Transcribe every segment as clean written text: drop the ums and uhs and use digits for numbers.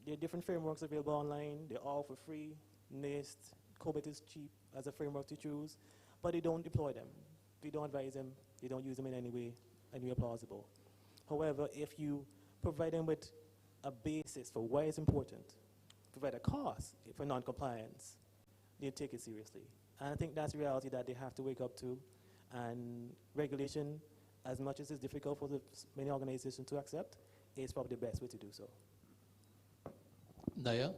There are different frameworks available online. They're all for free. NIST, COBIT is cheap as a framework to choose, but they don't deploy them. They don't advise them. They don't use them in any way plausible. However, if you provide them with a basis for why it's important, provide a cause for non-compliance, they take it seriously. And I think that's a reality that they have to wake up to. And regulation, as much as it's difficult for many organizations to accept, is probably the best way to do so. Naya?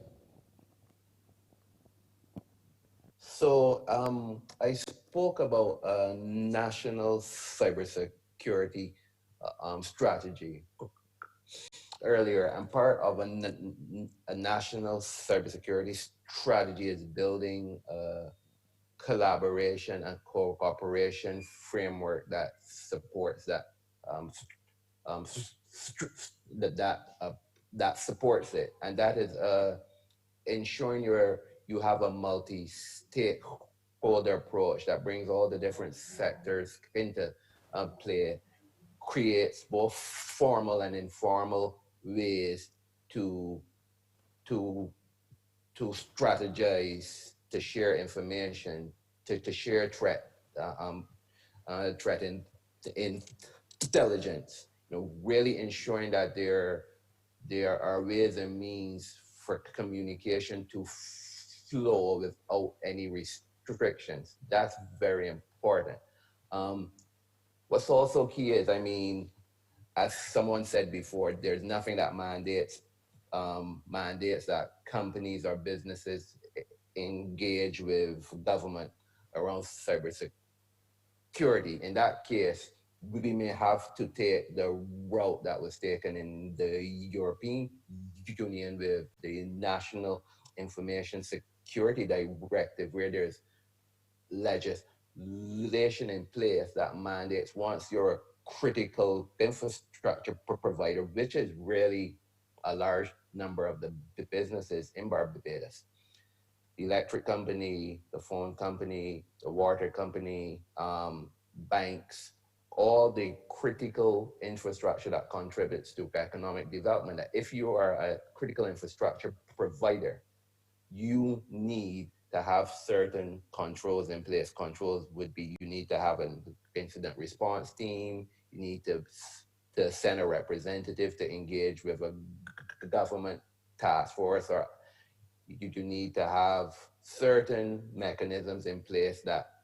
So I spoke about a national cybersecurity strategy earlier, and part of a national cybersecurity strategy is building a collaboration and cooperation framework that supports that um, um, that that supports it, and that is ensuring you have a multi-stakeholder approach that brings all the different sectors into play, creates both formal and informal ways to to to strategize, to share information, to share threat in intelligence. You know, really ensuring that there are ways and means for communication to flow without any restrictions. That's very important. Um, what's also key is, I mean, as someone said before, there's nothing that mandates that companies or businesses engage with government around cybersecurity. In that case, we may have to take the route that was taken in the European Union with the National Information Security Directive, where there's legislation in place that mandates once you're a critical infrastructure provider, which is really a large number of the businesses in Barbados, the electric company, the phone company, the water company, banks, all the critical infrastructure that contributes to economic development. That if you are a critical infrastructure provider, you need to have certain controls in place. Controls would be you need to have an incident response team, you need to send a representative to engage with a government task force, or you need to have certain mechanisms in place that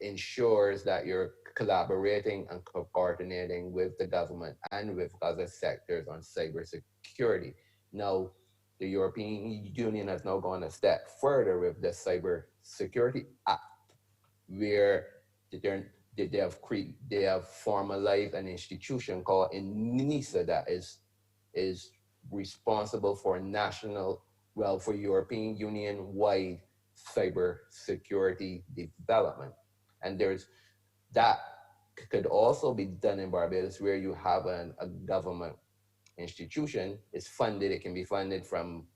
ensures that you're collaborating and coordinating with the government and with other sectors on cybersecurity. Now, the European Union has now gone a step further with the Cyber Security Act, where they have formalized an institution called NISA that is responsible for for European Union wide cyber security development. And that could also be done in Barbados, where you have a government institution. It's funded. It can be funded from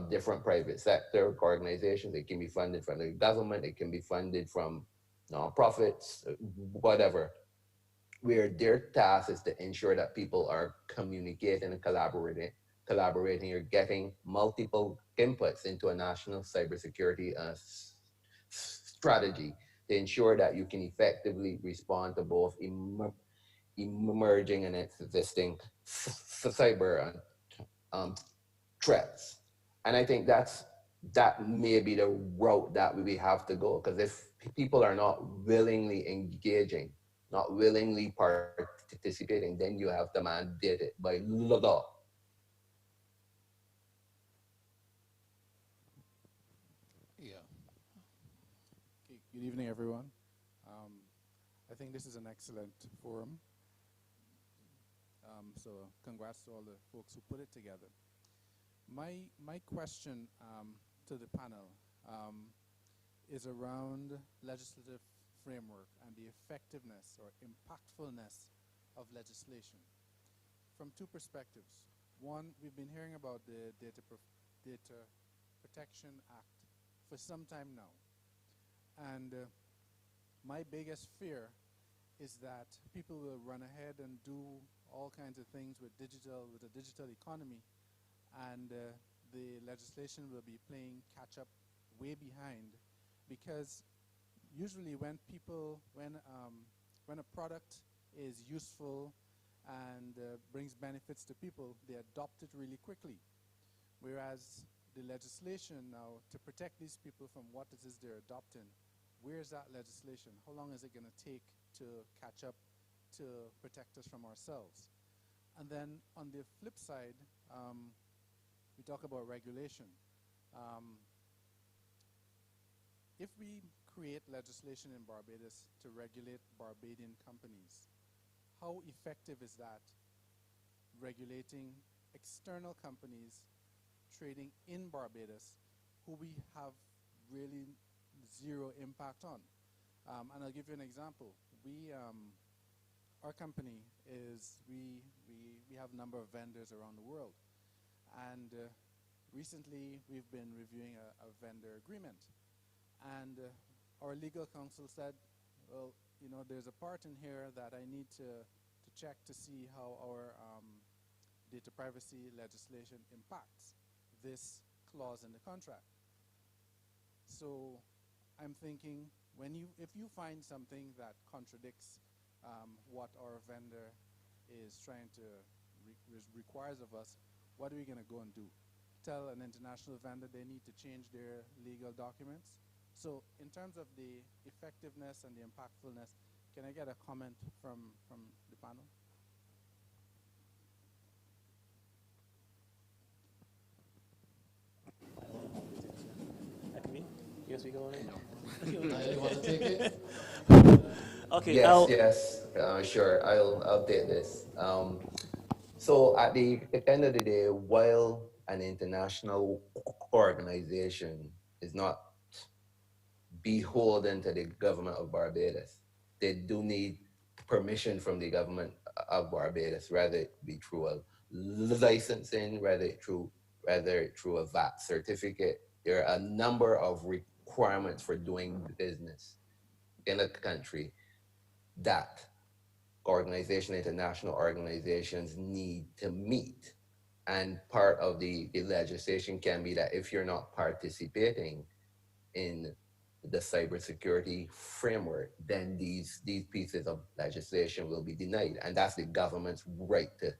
different private sector organizations. It can be funded from the government. It can be funded from nonprofits, whatever, where their task is to ensure that people are communicating and collaborating. You're getting multiple inputs into a national cybersecurity strategy to ensure that you can effectively respond to both emerging and existing cyber threats. And I think that may be the route that we have to go, because if people are not willingly engaging, not willingly participating, then you have to mandate it by law. Yeah. Okay, good evening, everyone. I think this is an excellent forum. So congrats to all the folks who put it together. My question to the panel is around legislative framework and the effectiveness or impactfulness of legislation from two perspectives. One, we've been hearing about the Data Protection Act for some time now. And my biggest fear is that people will run ahead and do all kinds of things with the digital economy, and the legislation will be playing catch up way behind, because usually when a product is useful and brings benefits to people, they adopt it really quickly. Whereas the legislation now, to protect these people from what it is they're adopting, where's that legislation? How long is it going to take to catch up to protect us from ourselves? And then on the flip side, we talk about regulation. If we create legislation in Barbados to regulate Barbadian companies, how effective is that regulating external companies trading in Barbados who we have really zero impact on? And I'll give you an example. Our company we have a number of vendors around the world, and recently we've been reviewing a vendor agreement, and our legal counsel said, well, you know, there's a part in here that I need to check to see how our data privacy legislation impacts this clause in the contract. So I'm thinking, if you find something that contradicts what our vendor is trying to requires of us, what are we going to go and do? Tell an international vendor they need to change their legal documents? So in terms of the effectiveness and the impactfulness, can I get a comment from the panel? Yes, we go on. You want to take it? Okay. Yes, sure. I'll update this. So at the end of the day, while an international organization is not beholden to the government of Barbados, they do need permission from the government of Barbados, whether it be through a licensing, whether it through a VAT certificate. There are a number of requirements for doing business in a country that international organizations need to meet. And part of the legislation can be that if you're not participating in the cybersecurity framework, then these pieces of legislation will be denied. And that's the government's right to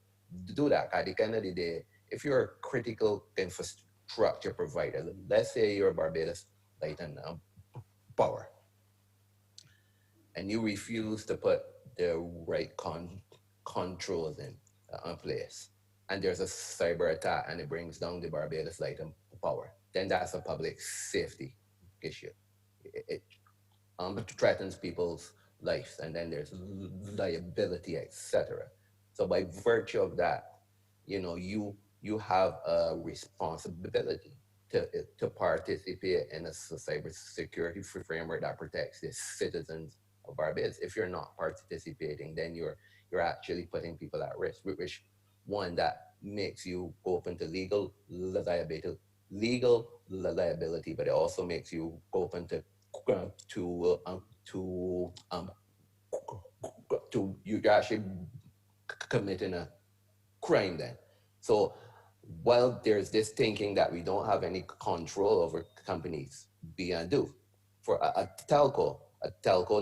do that. At the end of the day, if you're a critical infrastructure provider, let's say you're Barbados Light and Power, and you refuse to put the right controls in place, and there's a cyber attack and it brings down the Barbados Light and Power, then that's a public safety issue. It threatens people's lives, and then there's liability, etc. So by virtue of that, you have a responsibility to participate in a cybersecurity framework that protects the citizens of Barbados. If you're not participating, then you're actually putting people at risk, which one that makes you open to legal liability, but it also makes you open to you're actually committing a crime then. So while there's this thinking that we don't have any control over companies, be and do. For a telco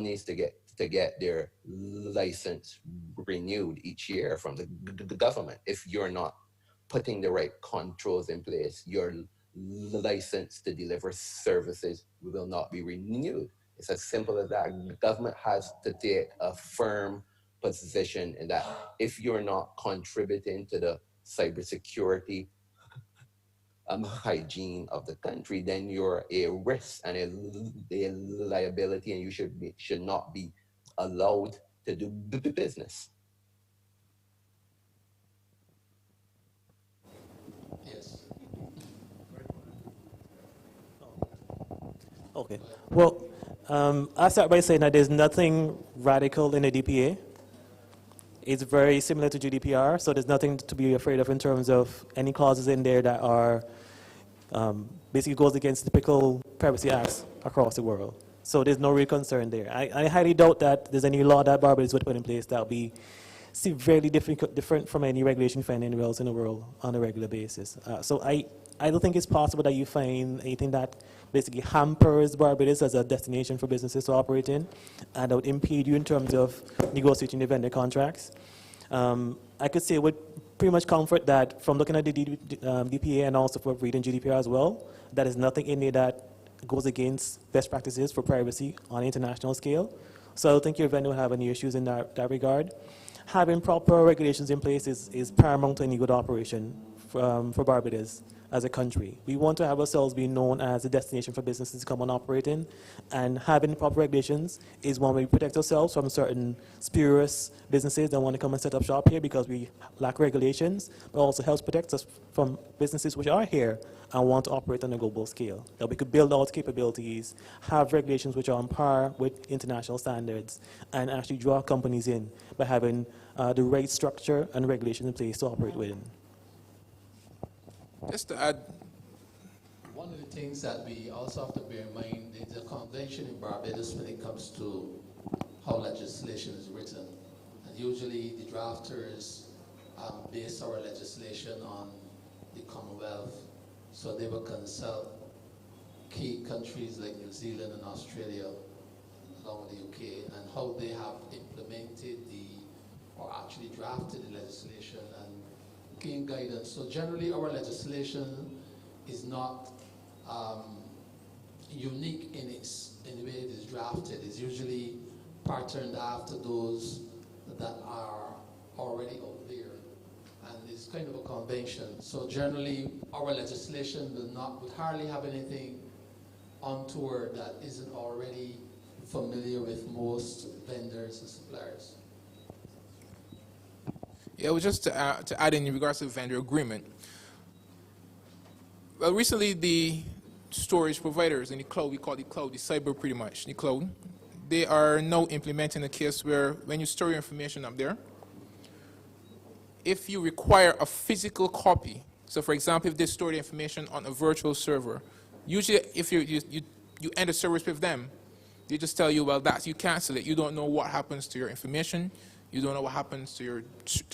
needs to get their license renewed each year from the government. If you're not putting the right controls in place, your license to deliver services will not be renewed. It's as simple as that. The government has to take a firm position in that if you're not contributing to the cybersecurity hygiene of the country, then you're a risk and a liability, and you should not be allowed to do business. Yes. Okay. Well, I'll start by saying that there's nothing radical in the DPA. It's very similar to GDPR, so there's nothing to be afraid of in terms of any clauses in there that are basically goes against typical privacy acts across the world. So there's no real concern there. I highly doubt that there's any law that Barbados would put in place that will be severely different from any regulation you find anywhere else in the world on a regular basis. So I don't think it's possible that you find anything that basically hampers Barbados as a destination for businesses to operate in and that would impede you in terms of negotiating the vendor contracts. I could say with pretty much comfort that from looking at the DPA and also for reading GDPR as well, that is nothing in there that goes against best practices for privacy on an international scale. So I don't think your vendor will have any issues in that regard. Having proper regulations in place is paramount to any good operation for Barbados as a country. We want to have ourselves be known as a destination for businesses to come and operate in, and having proper regulations is one way we protect ourselves from certain spurious businesses that want to come and set up shop here because we lack regulations, but also helps protect us from businesses which are here and want to operate on a global scale. That we could build out capabilities, have regulations which are on par with international standards, and actually draw companies in by having the right structure and regulations in place to operate within. Just to add, One of the things that we also have to bear in mind is the convention in Barbados when it comes to how legislation is written. And usually the drafters base our legislation on the Commonwealth, so they will consult key countries like New Zealand and Australia, along with the UK, and how they have implemented or actually drafted the legislation and gain guidance. So generally our legislation is not unique in the way it is drafted. It's usually patterned after those that are already out there, and it's kind of a convention. So generally our legislation would hardly have anything untoward that isn't already familiar with most vendors and suppliers. yeah, well, just to add in regards to the vendor agreement. Well, recently the storage providers in the cloud, we call the cloud, the cyber pretty much, the cloud, they are now implementing a case where when you store your information up there, if you require a physical copy, so for example, if they store the information on a virtual server, usually if you end a service with them, they just tell you, well, you cancel it. You don't know what happens to your information. You don't know what happens to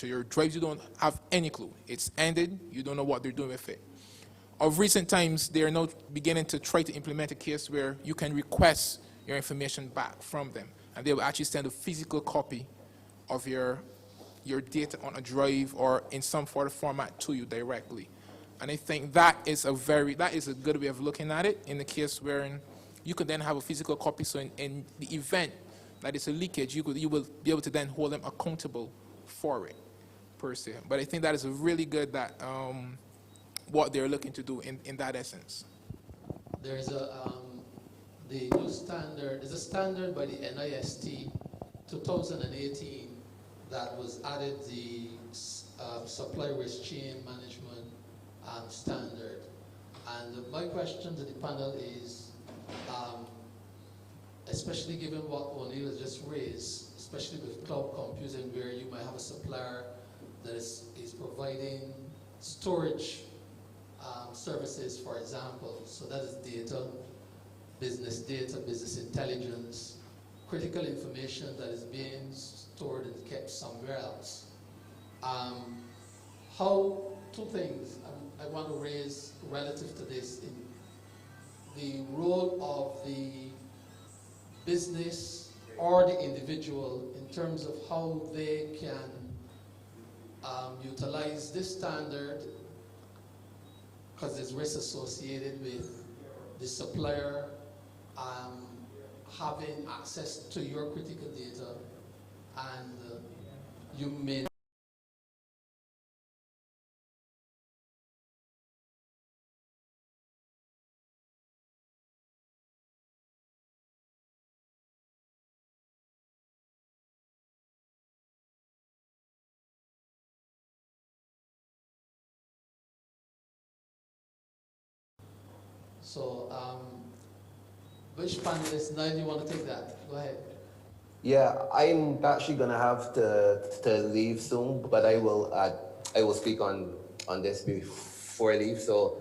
your drives. You don't have any clue. It's ended. You don't know what they're doing with it. Of recent times, they are now beginning to try to implement a case where you can request your information back from them, and they will actually send a physical copy of your data on a drive or in some sort of format to you directly. And I think that is a good way of looking at it in the case where you could then have a physical copy. So in the event that it's a leakage, you will be able to then hold them accountable for it, per se. But I think that is a really good what they're looking to do in that essence. There's the new standard, there's a standard by the NIST 2018 that was added, the supply risk chain management standard. And my question to the panel is, especially given what O'Neill has just raised, especially with cloud computing, where you might have a supplier that is providing storage services, for example. So that is data, business intelligence, critical information that is being stored and kept somewhere else. Two things I want to raise relative to this: in the role of the business or the individual in terms of how they can utilize this standard, because there's risk associated with the supplier having access to your critical data, and you may which panelist, now do you want to take that? Go ahead. Yeah, I'm actually gonna have to leave soon, but I will speak on this before I leave. So,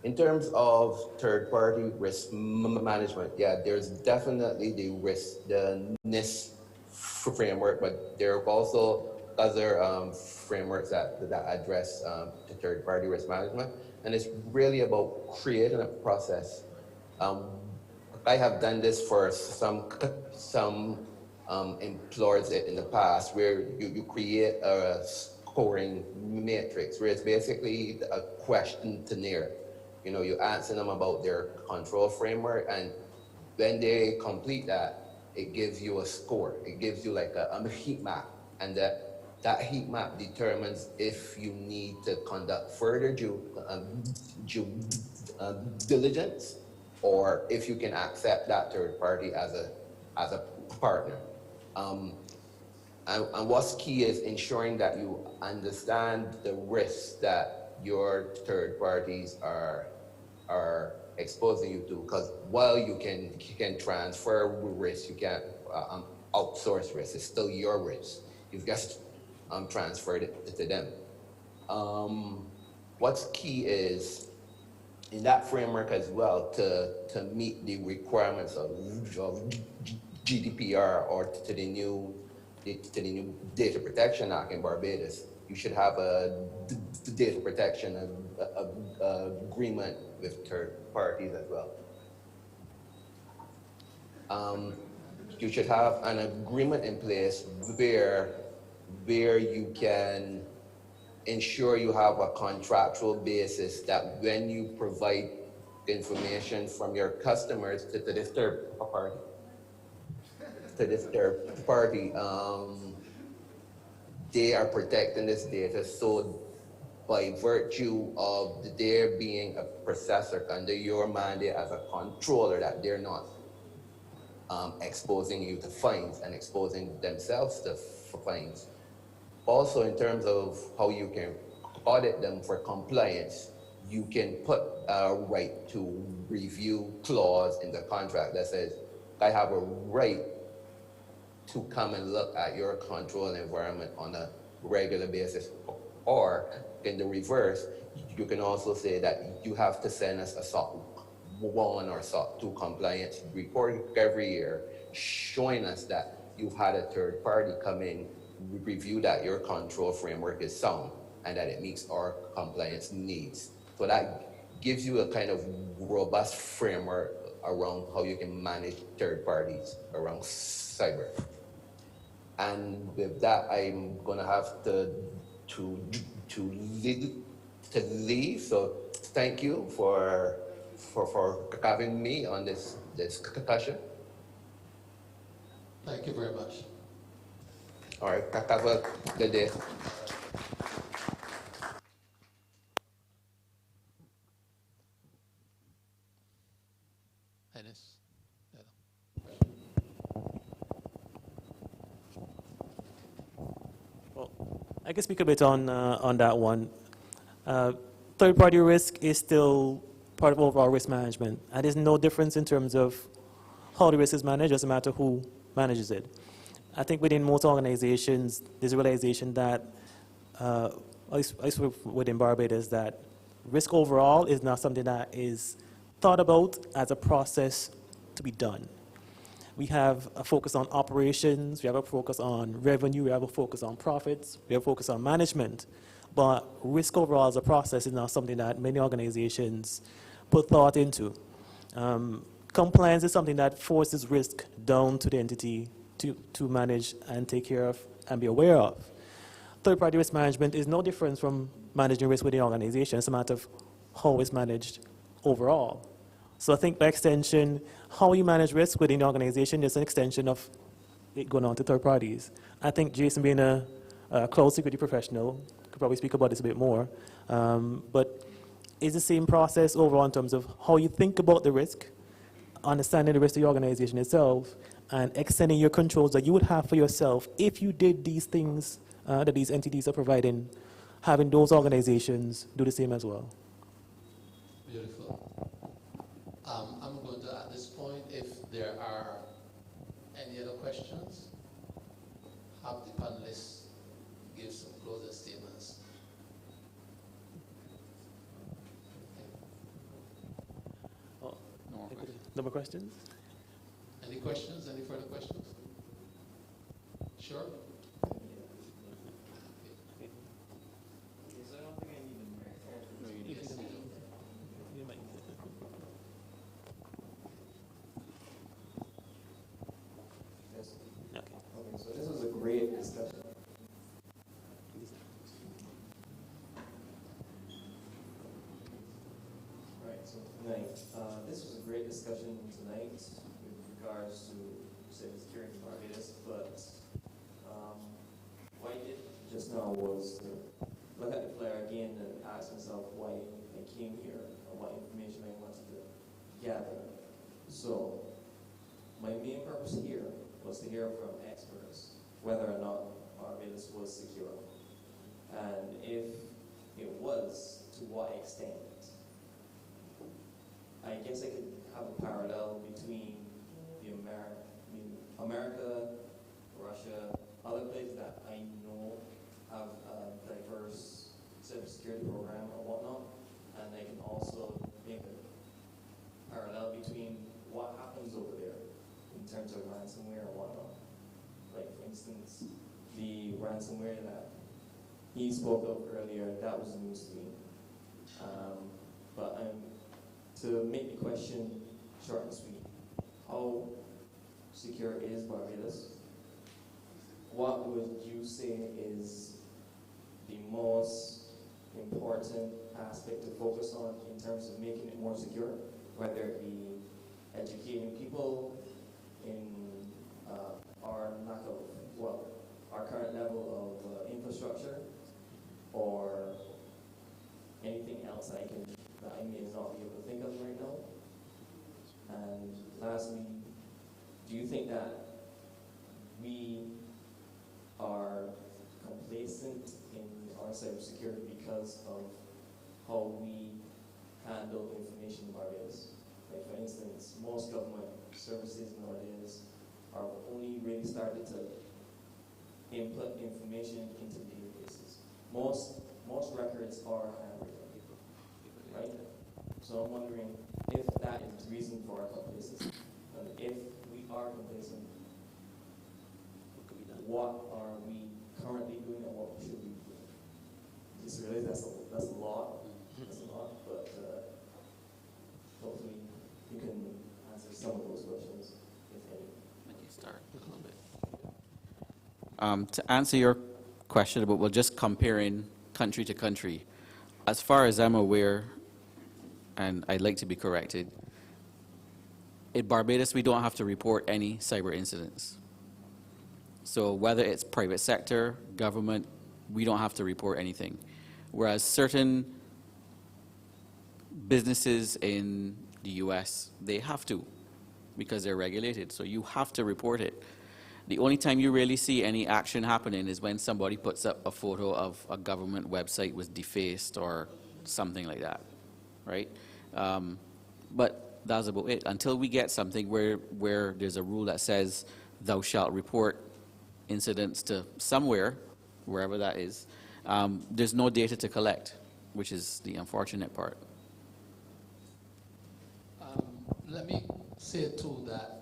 in terms of third-party risk management, yeah, there's definitely the NIST framework, but there are also other frameworks that address the third-party risk management, and it's really about creating a process. Um, I have done this for some employers in the past, where you create a scoring matrix, where it's basically a questionnaire. You know, you answer them about their control framework, and when they complete that, it gives you a score. It gives you like a heat map, and that heat map determines if you need to conduct further due diligence, or if you can accept that third party as a partner. Um, and what's key is ensuring that you understand the risks that your third parties are exposing you to. Because while you can transfer risk, you can't outsource risk. It's still your risk. You've just transferred it to them. What's key is in that framework as well to meet the requirements of GDPR, or to the new Data Protection Act in Barbados. You should have a data protection agreement with third parties as well. You should have an agreement in place where you can ensure you have a contractual basis that when you provide information from your customers to this third party, they are protecting this data. So by virtue of their being a processor under your mandate as a controller, that they're not exposing you to fines and exposing themselves to fines. Also, in terms of how you can audit them for compliance, you can put a right to review clause in the contract that says, I have a right to come and look at your control environment on a regular basis. Or in the reverse, you can also say that you have to send us a SOC 1 or SOC 2 compliance report every year, showing us that you've had a third party come in, review that your control framework is sound and that it meets our compliance needs. So that gives you a kind of robust framework around how you can manage third parties around cyber. And with that, I'm gonna have to leave. So thank you for having me on this discussion. Thank you very much. All right, have a good day. Dennis? Well, I can speak a bit on that one. Third-party risk is still part of overall risk management, and there's no difference in terms of how the risk is managed, doesn't matter who manages it. I think within most organizations, there's a realization that, at least within Barbados, that risk overall is not something that is thought about as a process to be done. We have a focus on operations, we have a focus on revenue, we have a focus on profits, we have a focus on management. But risk overall as a process is not something that many organizations put thought into. Compliance is something that forces risk down to the entity to manage and take care of and be aware of. Third-party risk management is no different from managing risk within the organization. It's a matter of how it's managed overall. So I think by extension, how you manage risk within the organization is an extension of it going on to third parties. I think Jason, being a cloud security professional, could probably speak about this a bit more. But it's the same process overall in terms of how you think about the risk, understanding the risk of the organization itself, and extending your controls that you would have for yourself if you did these things that these entities are providing, having those organizations do the same as well. Beautiful. I'm going to, at this point, if there are any other questions, have the panelists give some closing statements. Oh, No more questions. no more questions? Any questions? Any further questions? Sure. You might- Yes. Okay. Okay, so this was a great discussion. Right, so tonight, this was a great discussion tonight with regards to cybersecurity in Barbados, but what I did just now was to look at the flyer again and ask myself why I came here and what information I wanted to gather. So, my main purpose here was to hear from experts whether or not Barbados was secure. And if it was, to what extent. I guess I could have a parallel between America, Russia, other places that I know have a diverse cybersecurity program or whatnot, and I can also make a parallel between what happens over there in terms of ransomware or whatnot. Like, for instance, the ransomware that he spoke of earlier, that was news to me. But to make the question short and sweet, how secure is Barbados? What would you say is the most important aspect to focus on in terms of making it more secure, whether it be educating people in our current level of infrastructure, or anything else that I may not be able to think of right now? And lastly, do you think that we are complacent in our cybersecurity because of how we handle information in Barbados? Like, for instance, most government services nowadays are only really started to input information into databases. Most records are handwritten, right? So I'm wondering if that is the reason for our complacency. And if we are complacent, what are we currently doing and what should we be doing? Just really, that's a lot. That's a lot, but hopefully you can answer some of those questions, if any. Let me start a little bit. To answer your question about, well, just comparing country to country, as far as I'm aware, and I'd like to be corrected, in Barbados we don't have to report any cyber incidents. So whether it's private sector, government, we don't have to report anything. Whereas certain businesses in the US, they have to, because they're regulated. So you have to report it. The only time you really see any action happening is when somebody puts up a photo of a government website was defaced or something like that, right? But that's about it. Until we get something where there's a rule that says thou shalt report incidents to somewhere, wherever that is, there's no data to collect, which is the unfortunate part. Let me say too that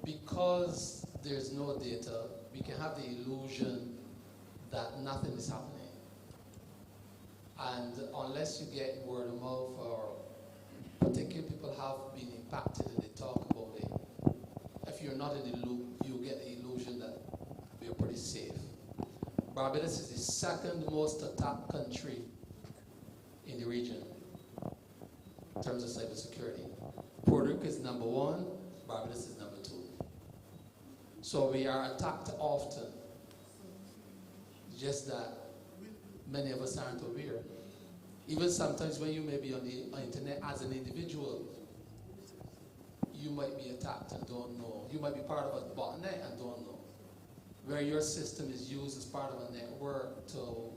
because there's no data, we can have the illusion that nothing is happening. And unless you get word of mouth or particular people have been impacted and they talk about it, if you're not in the loop, you get the illusion that we're pretty safe. Barbados is the second most attacked country in the region in terms of cybersecurity. Puerto Rico is number 1, Barbados is number 2. So we are attacked often, just that many of us aren't aware. Even sometimes when you may be on the internet as an individual, you might be attacked and don't know. You might be part of a botnet and don't know. Where your system is used as part of a network to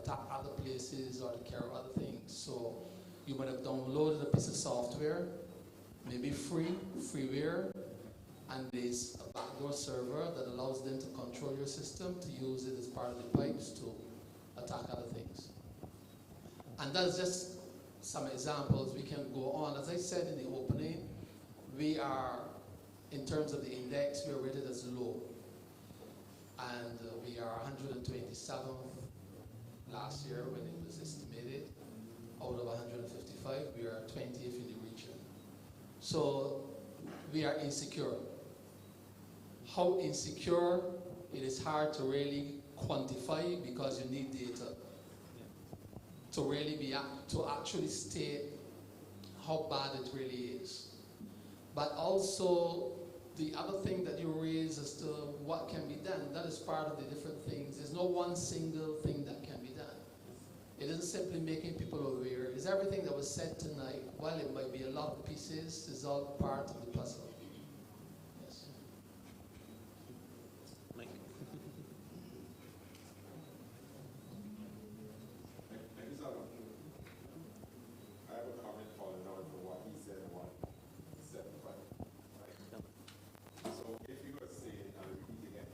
attack other places or to carry other things. So you might have downloaded a piece of software, maybe freeware, and there's a backdoor server that allows them to control your system, to use it as part of the pipes to attack other things. And that's just some examples. We can go on. As I said in the opening, we are in terms of the index, we are rated as low. And we are 127th last year when it was estimated. Out of 155, we are 20th in the region. So we are insecure. How insecure, it is hard to really quantify because you need data to really to actually state how bad it really is. But also, the other thing that you raise as to what can be done, that is part of the different things. There's no one single thing that can be done. It isn't simply making people aware. It's everything that was said tonight. While it might be a lot of pieces, it's all part of the puzzle. Yes. Mike. I have a comment following on from what he said and what he said in front. Right? So if you were saying, and I repeat again,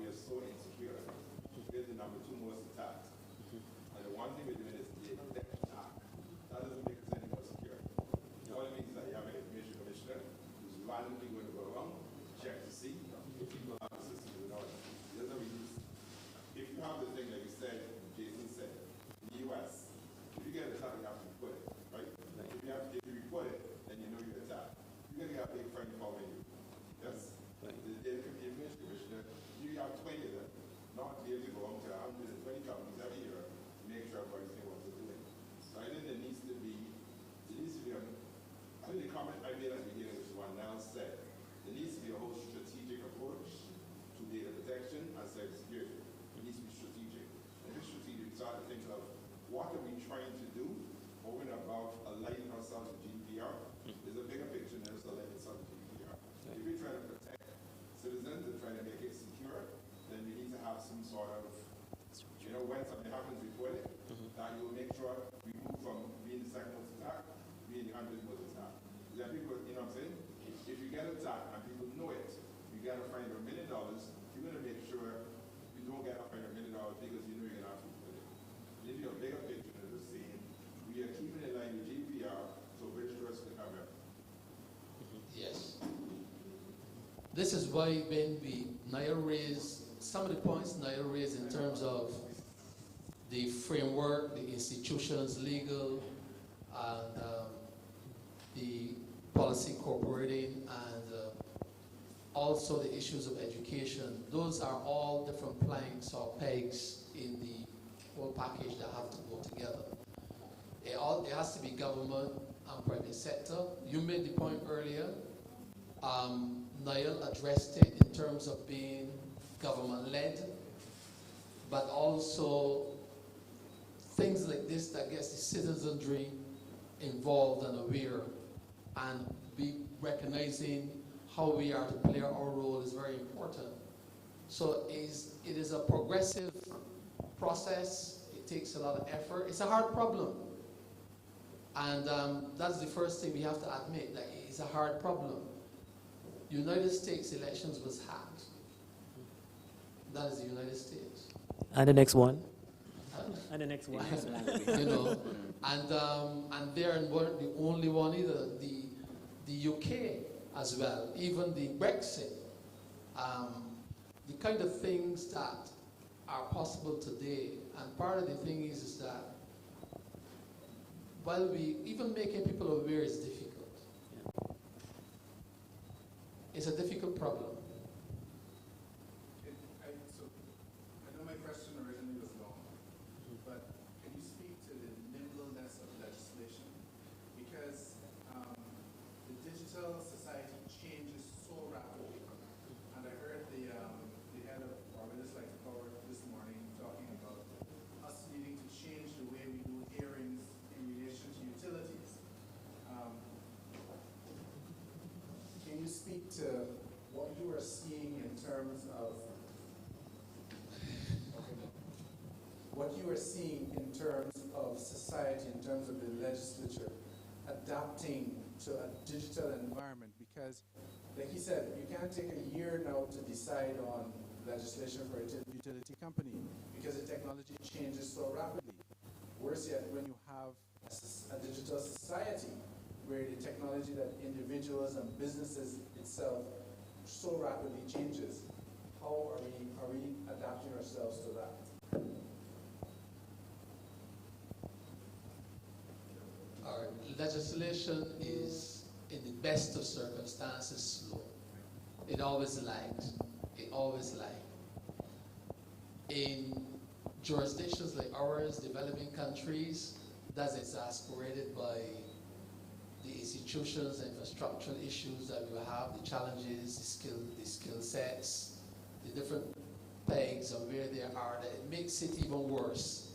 we are so insecure, we're the number 2 most attacked. And the one thing we're doing is the attack. That doesn't make us any more secure. All it means is that you have an information commissioner who's randomly going to go around, check to see if people have the system or not. It doesn't mean if you have the thing that you said, Jason said, in the US, if you get an attack, you have to report it, right? If you report it, then you know you're attacked. You're going to get a big fine following you. Yes? The information commissioner, you have 20 of them, not be able to go on to 120 companies every year to make sure everybody's doing what they're doing. So I think there needs to be, I think the comment I made at the beginning, which is what Nell said, there needs to be a whole strategic approach to data protection and cybersecurity. It needs to be strategic. And if it's strategic, we start to think of what are we trying to do over and above aligning ourselves with GDPR. There's a bigger picture than just aligning ourselves with GDPR. If we're trying to protect citizens and trying to make it secure, then we need to have some sort of, when something happens, report it, that you will make sure we move from being the second most attacked to being the 100th most attacked. There are people, you know what I'm saying? If you get attacked and people know it, you got to find $1 million, you're going to make sure you don't get a $1 million because you know you're going to have to put it. Give you a bigger picture than the saying, we are keeping in line with GDPR so visitors can come here. Yes. This is why when Naya raised, some of the points Naya raised in terms of the framework, the institutions, legal, and the policy incorporating, and also the issues of education. Those are all different planks or pegs in the whole package that have to go together. It has to be government and private sector. You made the point earlier. Niall addressed it in terms of being government-led, but also things like this that gets the citizenry involved and aware, and be recognizing how we are to play our role is very important. So it is a progressive process. It takes a lot of effort. It's a hard problem. And that's the first thing we have to admit, that it's a hard problem. United States elections was hacked. That is the United States. And the next one. And the next one. You know, and they're not the only one either. The UK as well, even the Brexit, the kind of things that are possible today. And part of the thing is that while even making people aware is difficult. It's a difficult problem. So I know my question originally was long, but can you speak to the nimbleness of legislation? Because the digital society changes so rapidly. And I heard the head of Barbados like power this morning talking about us needing to change the way we do hearings in relation to utilities. Can you speak to what you are seeing in terms of society, in terms of the legislature adapting to a digital environment? Because, like he said, you can't take a year now to decide on legislation for a utility company because the technology changes so rapidly. Worse yet, when you have a digital society where the technology that individuals and businesses itself so rapidly changes. How are we adapting ourselves to that? Our legislation is, in the best of circumstances, slow. It always lags. It always lags. In jurisdictions like ours, developing countries, that's exasperated by the institutions, the infrastructural issues that we have, the challenges, the skill sets, the different pegs on where they are, that it makes it even worse.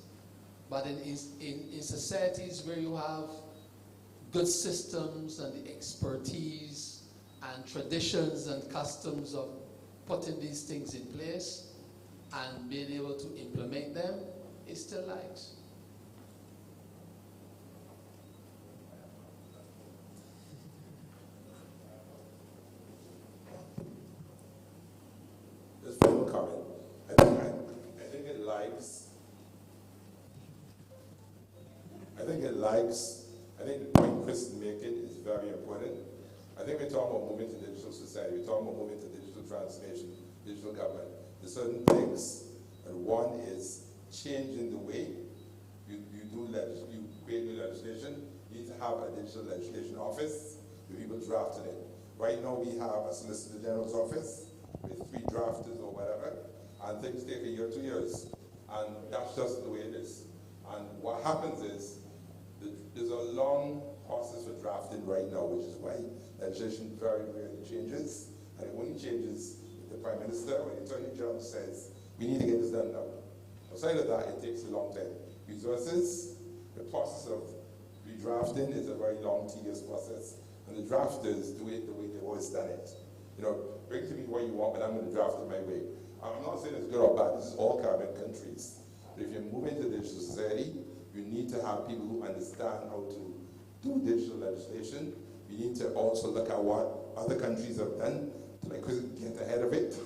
But in societies where you have good systems and the expertise and traditions and customs of putting these things in place and being able to implement them, it still lags. Just one comment. I think it likes. I think the point Chris is making is very important. I think we're talking about moving to digital society. We're talking about moving to digital transformation, digital government. There's certain things, and one is changing the way you create new legislation. You need to have a digital legislation office with people drafting it. Right now we have a Solicitor General's office with 3 drafters or whatever, and things take a year, 2 years, and that's just the way it is. And what happens is there's a long process for drafting right now, which is why legislation very rarely changes, and it only changes if the Prime Minister or the Attorney General says, we need to get this done now. Outside of that, it takes a long time. Resources, the process of redrafting is a very long, tedious process, and the drafters do it the way they've always done it. You know, bring to me what you want, but I'm going to draft it my way. I'm not saying it's good or bad. This is all Caribbean countries. But if you're moving to digital society, you need to have people who understand how to do digital legislation. You need to also look at what other countries have done to like get ahead of it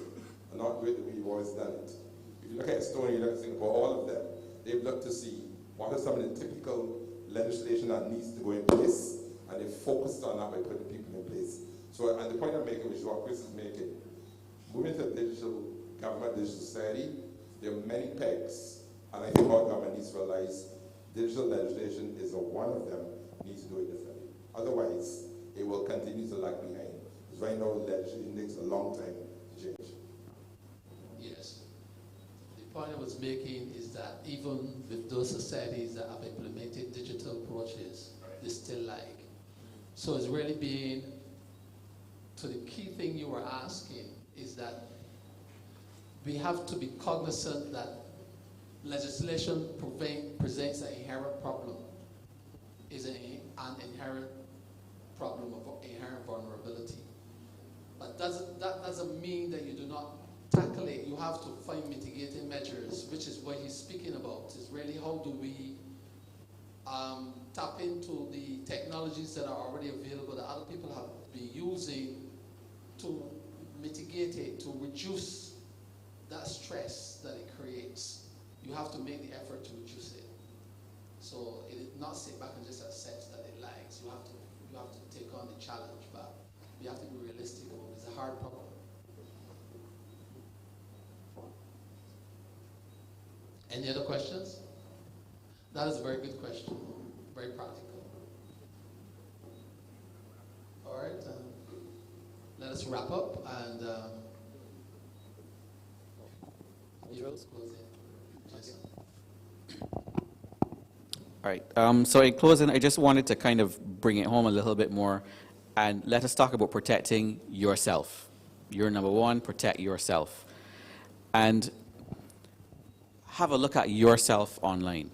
and not do it the way you've always done it. If you look at Estonia, you look at Singapore, all of them, they've looked to see what are some of the typical legislation that needs to go in place, and they focused on that by putting people in place. So, and the point I'm making, which is what Chris is making, moving to digital government, digital society, there are many pegs, and I think our government needs to realize digital legislation is one of them, needs to do it differently. Otherwise, it will continue to lag behind. Because right now, legislation takes a long time to change. Yes. The point I was making is that even with those societies that have implemented digital approaches, they still lag. So it's really being, so the key thing you were asking is that we have to be cognizant that legislation presents an inherent problem, is an inherent problem of inherent vulnerability. But that doesn't mean that you do not tackle it. You have to find mitigating measures, which is what he's speaking about. Is really how do we tap into the technologies that are already available that other people have been using to mitigate it, to reduce that stress that it creates. You have to make the effort to reduce it. So it is not sit back and just accept that it lags. You have to take on the challenge, but you have to be realistic about it. It's a hard problem. Any other questions? That is a very good question. Very practical. All right. Let us wrap up and close it. All right. So in closing, I just wanted to kind of bring it home a little bit more, and let us talk about protecting yourself. You're number one. Protect yourself, and have a look at yourself online.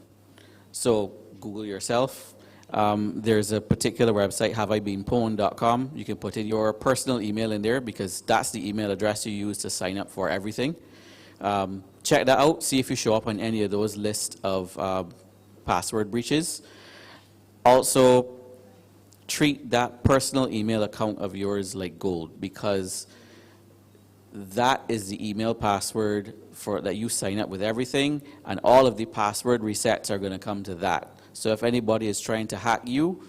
So Google yourself. There's a particular website, haveibeenpwned.com. You can put in your personal email in there because that's the email address you use to sign up for everything. Check that out. See if you show up on any of those lists of password breaches. Also, treat that personal email account of yours like gold, because that is the email password for that you sign up with everything, and all of the password resets are going to come to that. So if anybody is trying to hack you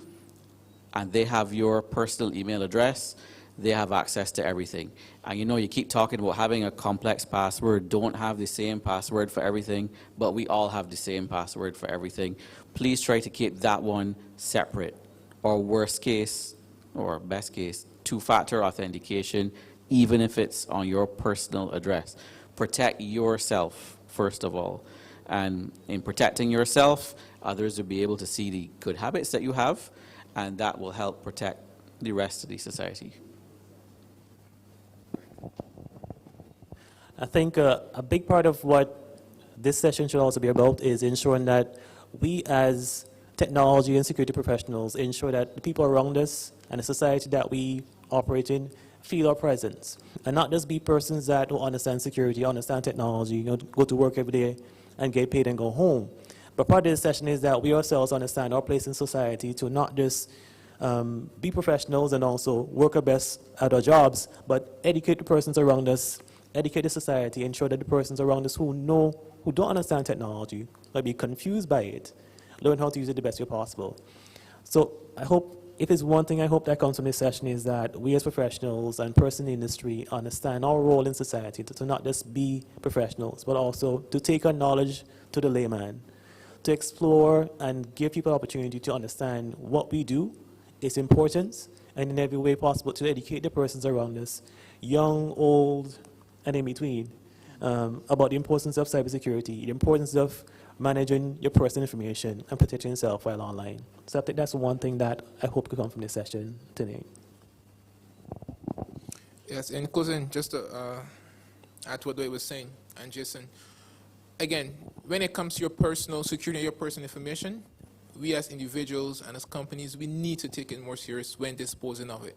and they have your personal email address, they have access to everything. And you know, you keep talking about having a complex password, don't have the same password for everything, but we all have the same password for everything. Please try to keep that one separate, or worst case, or best case, two-factor authentication, even if it's on your personal address. Protect yourself, first of all. And in protecting yourself, others will be able to see the good habits that you have, and that will help protect the rest of the society. I think a big part of what this session should also be about is ensuring that we as technology and security professionals ensure that the people around us and the society that we operate in feel our presence, and not just be persons that don't understand security, understand technology, go to work every day and get paid and go home. But part of this session is that we ourselves understand our place in society to not just be professionals and also work our best at our jobs, but educate the persons around us, educate the society, ensure that the persons around us who don't understand technology, might be confused by it, learn how to use it the best way possible. So I hope, if it's one thing I hope that comes from this session, is that we as professionals and persons in the industry understand our role in society to not just be professionals, but also to take our knowledge to the layman, to explore and give people opportunity to understand what we do, its importance, and in every way possible to educate the persons around us, young, old, and in between, about the importance of cybersecurity, the importance of managing your personal information and protecting yourself while online. So I think that's one thing that I hope could come from this session today. Yes, in closing, just to add to what Dwayne was saying, and Jason, again, when it comes to your personal security, your personal information, we as individuals and as companies, we need to take it more serious when disposing of it.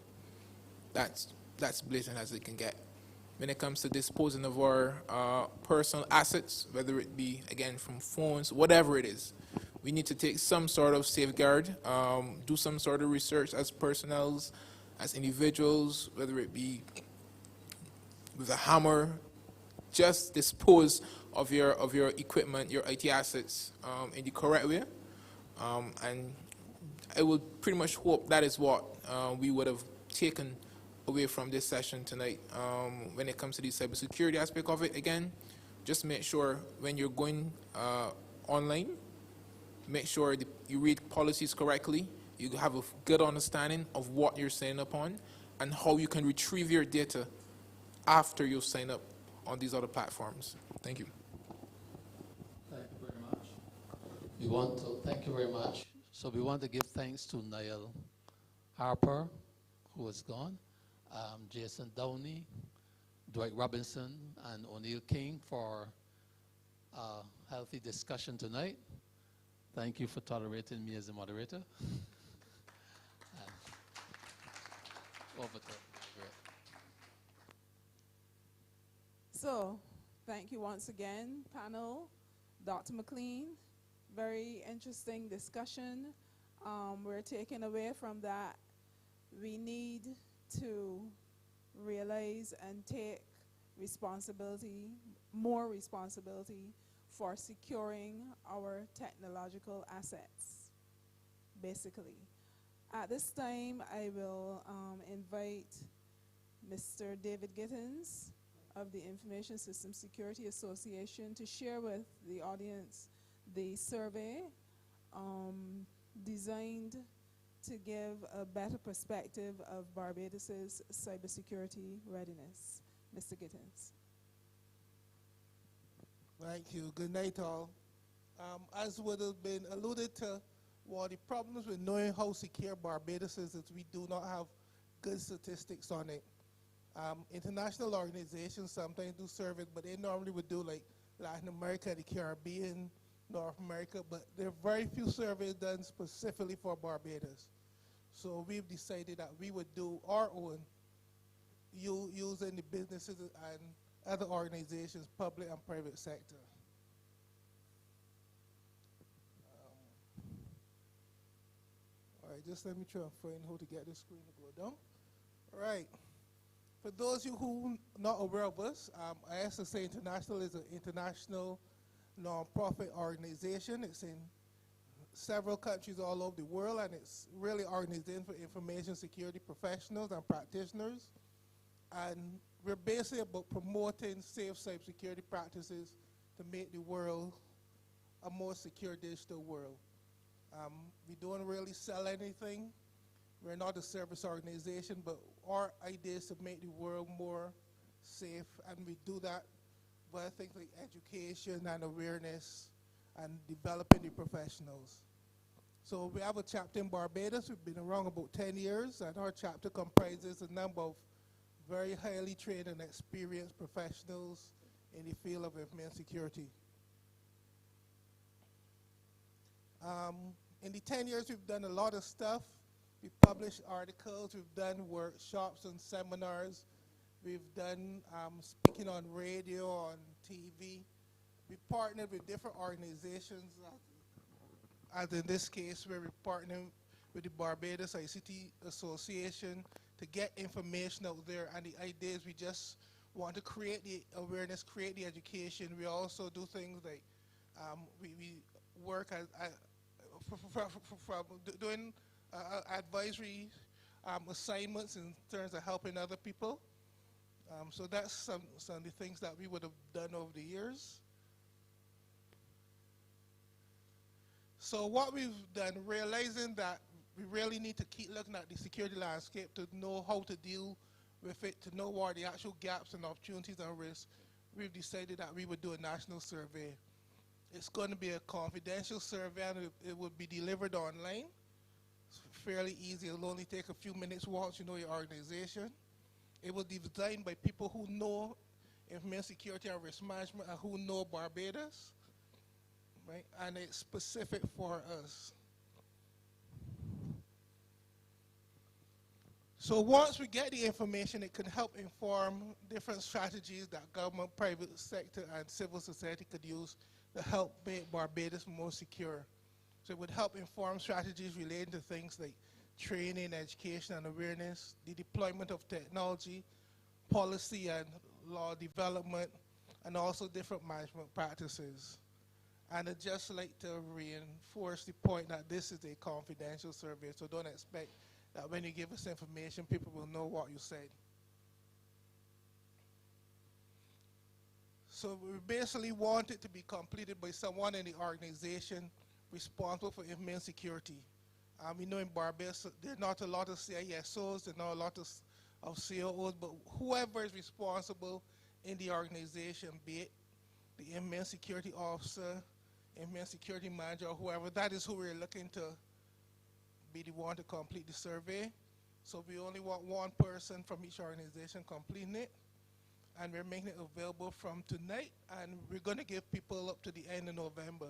That's blatant as it can get. When it comes to disposing of our personal assets, whether it be, again, from phones, whatever it is, we need to take some sort of safeguard, do some sort of research as personnels, as individuals, whether it be with a hammer, just dispose of your equipment, your IT assets in the correct way. And I would pretty much hope that is what we would have taken away from this session tonight. When it comes to the cybersecurity aspect of it, again, just make sure when you're going online, make sure that you read policies correctly, you have a good understanding of what you're signing up on and how you can retrieve your data after you sign up on these other platforms. Thank you. Thank you very much. Thank you very much. So we want to give thanks to Niall Harper, who is gone, Jason Downey, Dwight Robinson, and O'Neill King for a healthy discussion tonight. Thank you for tolerating me as a moderator. Over to Margaret. So, thank you once again, panel, Dr. McLean. Very interesting discussion. We're taking away from that, we need to realize and take responsibility, more responsibility for securing our technological assets, basically. At this time, I will invite Mr. David Gittins of the Information System Security Association to share with the audience the survey designed to give a better perspective of Barbados's cybersecurity readiness. Mr. Gittins. Thank you. Good night, all. As would have been alluded to, one of the problems with knowing how secure Barbados is we do not have good statistics on it. International organizations sometimes do surveys, but they normally would do like Latin America, the Caribbean, North America, but there are very few surveys done specifically for Barbados. So we've decided that we would do our own using the businesses and other organizations, public and private sector. All right, just let me try and find how to get this screen to go down. All right. For those of you who are not aware of us, ISSA International is an international non-profit organization. It's in several countries all over the world, and it's really organization for information security professionals and practitioners. And we're basically about promoting safe cybersecurity practices to make the world a more secure digital world. We don't really sell anything. We're not a service organization, but our idea is to make the world more safe, and we do that by things like education and awareness and developing the professionals. So we have a chapter in Barbados. We've been around about 10 years, and our chapter comprises a number of very highly trained and experienced professionals in the field of information security. In the 10 years, we've done a lot of stuff. We've published articles, we've done workshops and seminars, we've done speaking on radio, on TV. We partnered with different organizations, as in this case, where we're partnering with the Barbados ICT Association to get information out there. And the idea is we just want to create the awareness, create the education. We also do things like we work from doing advisory assignments in terms of helping other people. So that's some of the things that we would have done over the years. So what we've done, realizing that we really need to keep looking at the security landscape to know how to deal with it, to know what are the actual gaps and opportunities and risks, we've decided that we would do a national survey. It's going to be a confidential survey, and it will be delivered online. It's fairly easy. It'll only take a few minutes once you know your organization. It was designed by people who know information security and risk management and who know Barbados, right? And it's specific for us. So once we get the information, it can help inform different strategies that government, private sector, and civil society could use to help make Barbados more secure. So it would help inform strategies relating to things like training, education, and awareness, the deployment of technology, policy and law development, and also different management practices. And I'd just like to reinforce the point that this is a confidential survey, so don't expect that when you give us information, people will know what you said. So we basically want it to be completed by someone in the organization responsible for information security. We know in Barbados there are not a lot of CISOs, there are not a lot of COOs, but whoever is responsible in the organization, be it the information security officer, information security manager, or whoever, that is who we're looking to be the one to complete the survey. So we only want one person from each organization completing it. And we're making it available from tonight, and we're going to give people up to the end of November.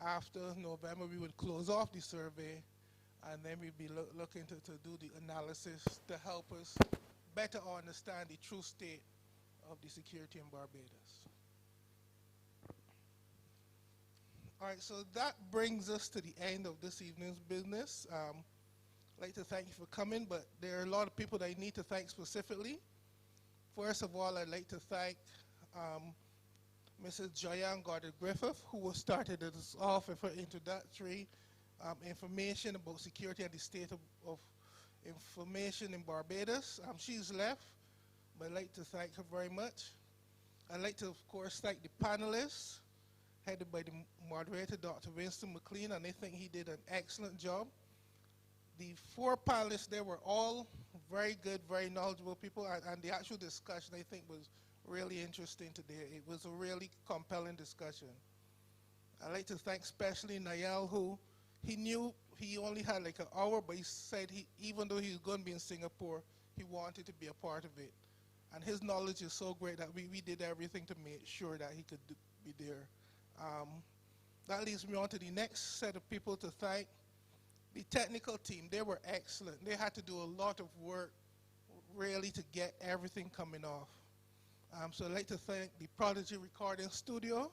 After November, we would close off the survey, and then we'd be looking to do the analysis to help us better understand the true state of the security in Barbados. All right, so that brings us to the end of this evening's business. I'd like to thank you for coming, but there are a lot of people that I need to thank specifically. First of all, I'd like to thank Mrs. Joyanne Goddard-Griffith, who started us off with her introductory information about security and the state of information in Barbados. She's left, but I'd like to thank her very much. I'd like to, of course, thank the panelists, headed by the moderator, Dr. Winston McLean, and I think he did an excellent job. The four panelists, they were all very good, very knowledgeable people, and the actual discussion, I think, was really interesting today. It was a really compelling discussion. I'd like to thank especially Niall, who he knew he only had like an hour, but he said even though he was going to be in Singapore, he wanted to be a part of it. And his knowledge is so great that we did everything to make sure that he could be there. That leads me on to the next set of people to thank. The technical team, they were excellent. They had to do a lot of work really to get everything coming off. So I'd like to thank the Prodigy Recording Studio,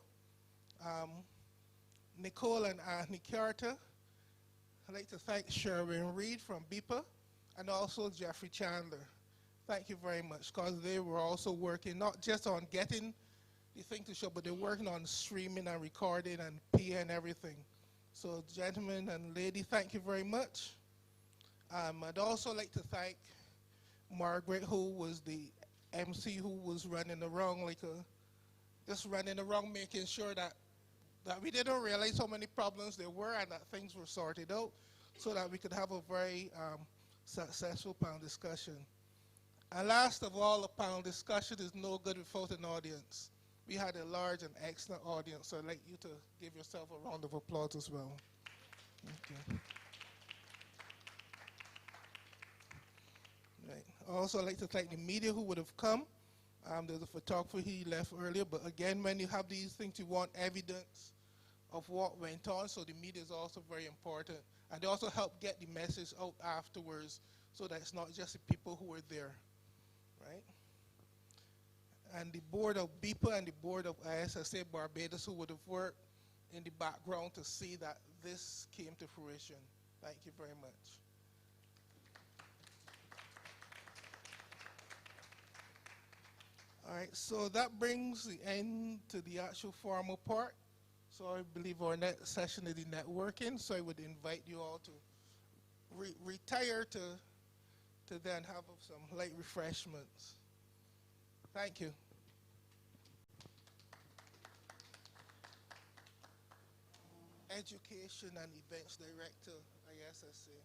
Nicole and Anthony Carter. I'd like to thank Sherwin Reed from BIPA, and also Jeffrey Chandler. Thank you very much, because they were also working not just on getting the thing to show, but they're working on streaming and recording and PA and everything. So, gentlemen and lady, thank you very much. I'd also like to thank Margaret, who was the MC, who was running around just running around, making sure that we didn't realize how many problems there were and that things were sorted out, so that we could have a very successful panel discussion. And last of all, a panel discussion is no good without an audience. We had a large and excellent audience, so I'd like you to give yourself a round of applause as well. Okay. Right. Also, I'd like to thank the media who would have come. There's a photographer, he left earlier, but again, when you have these things, you want evidence of what went on, so the media is also very important. And they also help get the message out afterwards, so that it's not just the people who were there, right? And the board of BIPA and the board of ISSA Barbados, who would have worked in the background to see that this came to fruition. Thank you very much. All right, so that brings the end to the actual formal part. So I believe our next session is the networking. So I would invite you all to retire to then have some light refreshments. Thank you. Education and Events Director, ISSA.